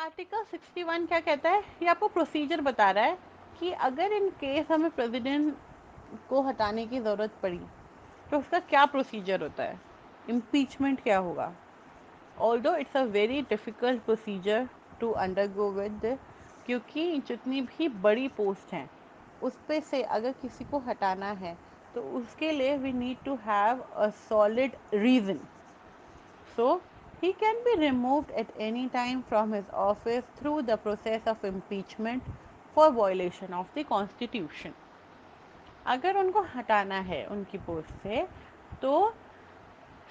Article 61 क्या कहता है? ये आपको प्रोसीजर बता रहा है कि अगर इन केस हमें प्रेसिडेंट को हटाने की ज़रूरत पड़ी तो उसका क्या प्रोसीजर होता है, इम्पीचमेंट क्या होगा। Although it's a very difficult procedure to undergo with, क्योंकि जितनी भी बड़ी पोस्ट हैं उस पे से अगर किसी को हटाना है तो उसके लिए we need to have a solid reason. So, he can be removed at any time from his office through the process of impeachment for violation of the Constitution. अगर उनको हटाना है उनकी पोस्ट से तो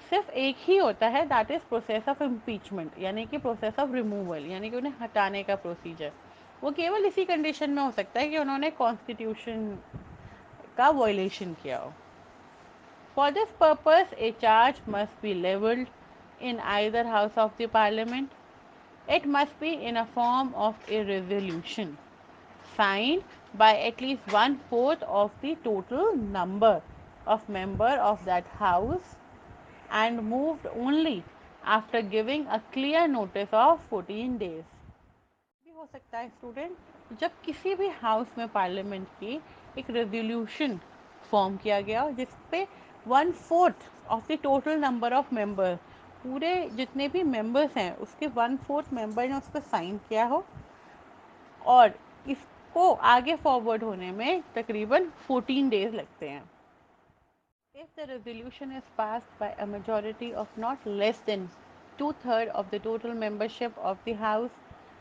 सिर्फ एक ही होता है, that is process of impeachment, यानी कि प्रोसेस ऑफ रिमूवल, यानी कि उन्हें हटाने का प्रोसीजर. वो केवल इसी कंडीशन में हो सकता है कि उन्होंने कॉन्स्टिट्यूशन का वायलेशन किया हो. For this purpose, a charge must be levelled in either house of the parliament. It must be in a form of a resolution signed by at least one fourth of the total number of members of that house and moved only after giving a clear notice of 14 days. भी हो सकता है student, जब किसी भी house में parliament की एक रेजोल्यूशन फॉर्म किया गया जिस पे 1/4 of the total number of member, पूरे जितने भी मेंबर्स हैं उसके 1/4 मेंबर ने उस पर साइन किया हो और इसको आगे फॉरवर्ड होने में तकरीबन 14 डेज लगते हैं. If the resolution is passed by a majority of not less than two-thirds of the total membership of the House,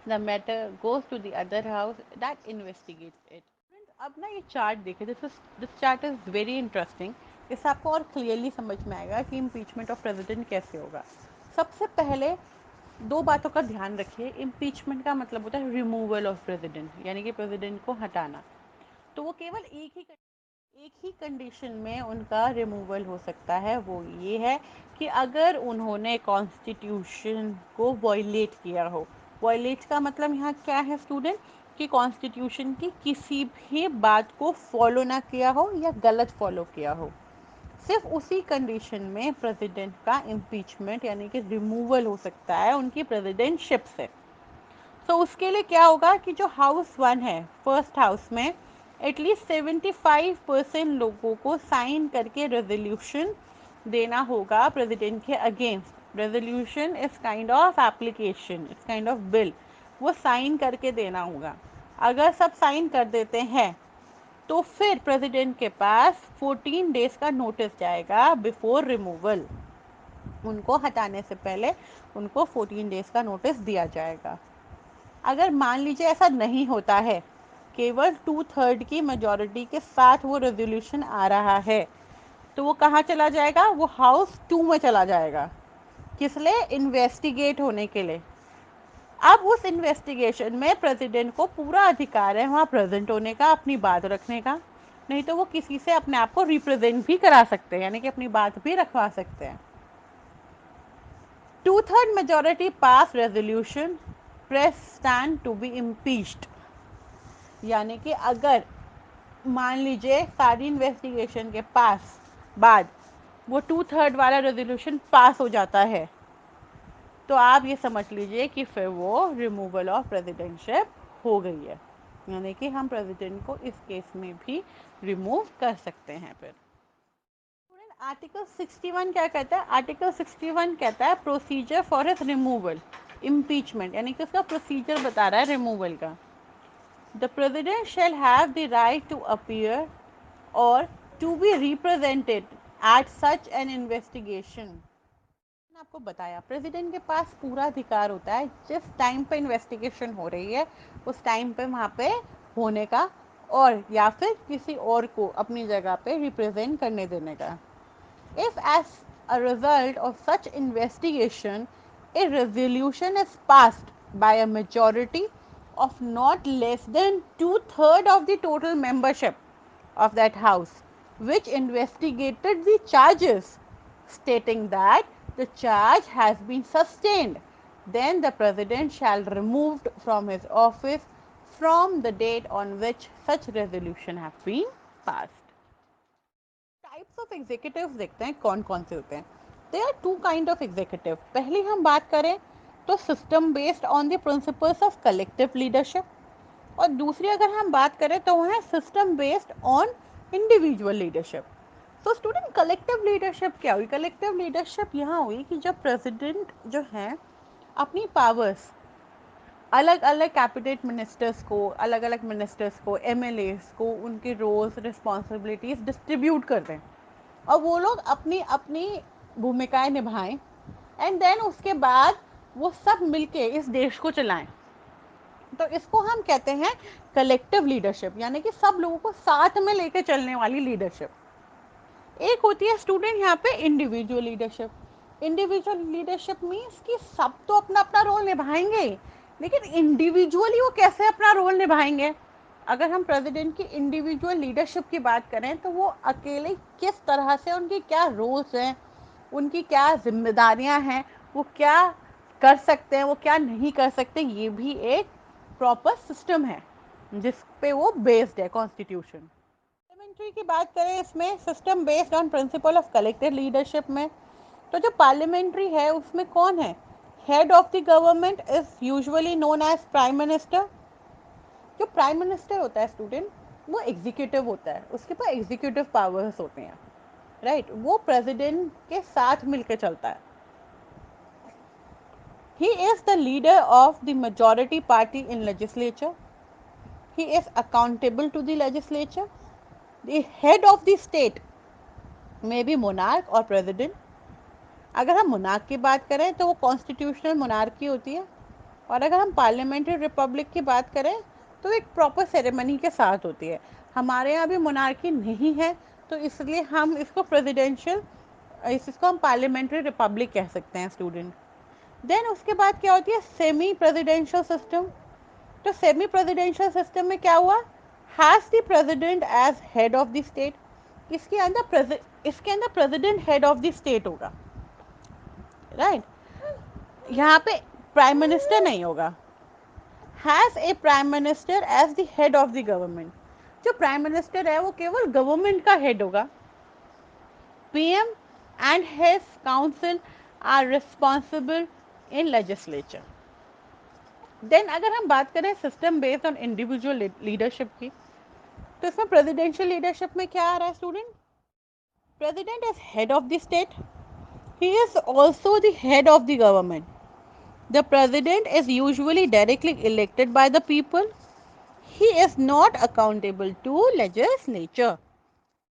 the matter goes to the other House that investigates it. Friends, अब ना ये chart देखिए, this chart is very interesting. इससे आपको और clearly समझ में आएगा कि इम्पीचमेंट ऑफ प्रेसिडेंट कैसे होगा. सबसे पहले दो बातों का ध्यान रखिए. इम्पीचमेंट का मतलब होता है रिमूवल ऑफ प्रेसिडेंट, यानी कि प्रेसिडेंट को हटाना. तो वो केवल एक ही कंडीशन में उनका रिमूवल हो सकता है, वो ये है कि अगर उन्होंने कॉन्स्टिट्यूशन को वॉयलेट किया हो. वॉयलेट का मतलब यहाँ क्या है स्टूडेंट, कि कॉन्स्टिट्यूशन की किसी भी बात को फॉलो ना किया हो या गलत फॉलो किया हो. सिर्फ उसी कंडीशन में प्रेसिडेंट का इम्पीचमेंट यानी कि रिमूवल हो सकता है उनकी प्रेसिडेंटशिप से. तो उसके लिए क्या होगा कि जो हाउस वन है, फर्स्ट हाउस में एटलीस्ट 75% लोगों को साइन करके रेजोल्यूशन देना होगा प्रेसिडेंट के against. Resolution is kind of application, it's kind of bill. वो साइन करके देना होगा. अगर सब साइन कर देते हैं तो फिर प्रेसिडेंट के पास 14 डेज का नोटिस जाएगा बिफोर रिमूवल. उनको हटाने से पहले उनको 14 डेज का नोटिस दिया जाएगा. अगर मान लीजिए ऐसा नहीं होता है, केवल 2/3 की मेजॉरिटी के साथ वो रेजोल्यूशन आ रहा है, तो वो कहाँ चला जाएगा, वो हाउस 2 में चला जाएगा. किस लिए, इन्वेस्टिगेट होने के लिए. अब उस इन्वेस्टिगेशन में प्रेसिडेंट को पूरा अधिकार है वहाँ प्रेजेंट होने का, अपनी बात रखने का. नहीं तो वो किसी से अपने आप को रिप्रेजेंट भी करा सकते हैं, यानी कि अपनी बात भी रखवा सकते हैं. 2/3 majority pass resolution press stand to be impeached, यानी कि अगर मान लीजिए सारी इन्वेस्टिगेशन के पास बाद वो 2/3 वाला रेजोल्यूशन पास हो जाता है तो आप ये समझ लीजिए कि फिर वो रिमूवल ऑफ प्रेसिडेंटशिप हो गई है, यानी कि हम प्रेसिडेंट को इस केस में भी रिमूव कर सकते हैं. फिर आर्टिकल 61 क्या कहता है, आर्टिकल 61 कहता है procedure for his removal, impeachment, यानी कि उसका प्रोसीजर बता रहा है रिमूवल का. The president shall have the right to appear और to be represented at such an investigation. आपको बताया प्रेसिडेंट के पास पूरा अधिकार होता है जिस टाइम पे इन्वेस्टिगेशन हो रही है उस टाइम पे वहाँ पे होने का, और या फिर किसी और को अपनी जगह पे रिप्रेजेंट करने देने का. If, as a result of such investigation, a resolution is passed by a majority of not less than two-thirds of the total membership of that house, which investigated the charges, stating that the charge has been sustained, then the president shall removed from his office from the date on which such resolution have been passed. Types of executive देखते हैं कौन कौन से होते हैं. There are two kind of executive. पहली हम बात करें तो system based on the principles of collective leadership, और दूसरी अगर हम बात करें तो वो है system based on individual leadership. तो स्टूडेंट कलेक्टिव लीडरशिप क्या हुई? कलेक्टिव लीडरशिप यहाँ हुई कि जब प्रेसिडेंट जो है अपनी पावर्स अलग अलग कैबिनेट मिनिस्टर्स को, अलग अलग मिनिस्टर्स को, एमएलएस को उनके रोल्स रिस्पॉन्सिबिलिटीज डिस्ट्रीब्यूट कर दें और वो लोग अपनी अपनी भूमिकाएं निभाएं, एंड देन उसके बाद वो सब मिलके इस देश को चलाएं। तो इसको हम कहते हैं कलेक्टिव लीडरशिप, यानी कि सब लोगों को साथ में लेकर चलने वाली लीडरशिप। एक होती है स्टूडेंट यहाँ पे individual leadership. Individual leadership means कि सब तो अपना अपना रोल निभाएंगे, लेकिन इंडिविजुअली वो कैसे अपना रोल निभाएंगे। अगर हम प्रेसिडेंट की इंडिविजुअल लीडरशिप की बात करें तो वो अकेले किस तरह से, उनके क्या रोल्स हैं, उनकी क्या जिम्मेदारियां हैं, वो क्या कर सकते हैं, वो क्या नहीं कर सकते, ये भी एक प्रॉपर सिस्टम है जिस पे वो बेस्ड है कॉन्स्टिट्यूशन। पार्लियामेंट्री की बात करें इसमें system based on principle of collective leadership में, तो जो पार्लियामेंट्री है उसमें कौन है? Head of the government is usually known as prime minister. जो प्राइम मिनिस्टर होता है स्टूडेंट, वो एग्जीक्यूटिव होता है, उसके पास एग्जीक्यूटिव पावर्स होते हैं, राइट वो प्रेसिडेंट के साथ मिलकर चलता है। He is the leader of the majority party in legislature. He is accountable to the legislature. The head of the state may be monarch or president. अगर हम मोनार्क की बात करें तो वो कॉन्स्टिट्यूशनल मोनार्की होती है, और अगर हम पार्लियामेंट्री रिपब्लिक की बात करें तो एक प्रॉपर सेरेमनी के साथ होती है। हमारे यहाँ भी मोनार्की नहीं है, तो इसलिए हम इसको प्रेसिडेंशियल, इसको हम पार्लियामेंट्री रिपब्लिक कह सकते हैं स्टूडेंट। देन उसके बाद क्या होती है? Semi presidential system. तो सेमी प्रेसिडेंशियल सिस्टम में क्या हुआ? Has the president as head of the state. इसके अंदर president head of the state होगा, राइट यहाँ पे प्राइम मिनिस्टर नहीं होगा। Has a prime minister as the head of the government. जो प्राइम मिनिस्टर है वो केवल गवर्नमेंट का हेड होगा। PM and his council are responsible in legislature. Then अगर हम बात करें system based on individual leadership की, तो इसमें प्रेसिडेंशियल लीडरशिप में क्या आ रहा है student? President is head of the state, he is also the head of the government. The president is usually directly elected by the people. He is not accountable to legislature.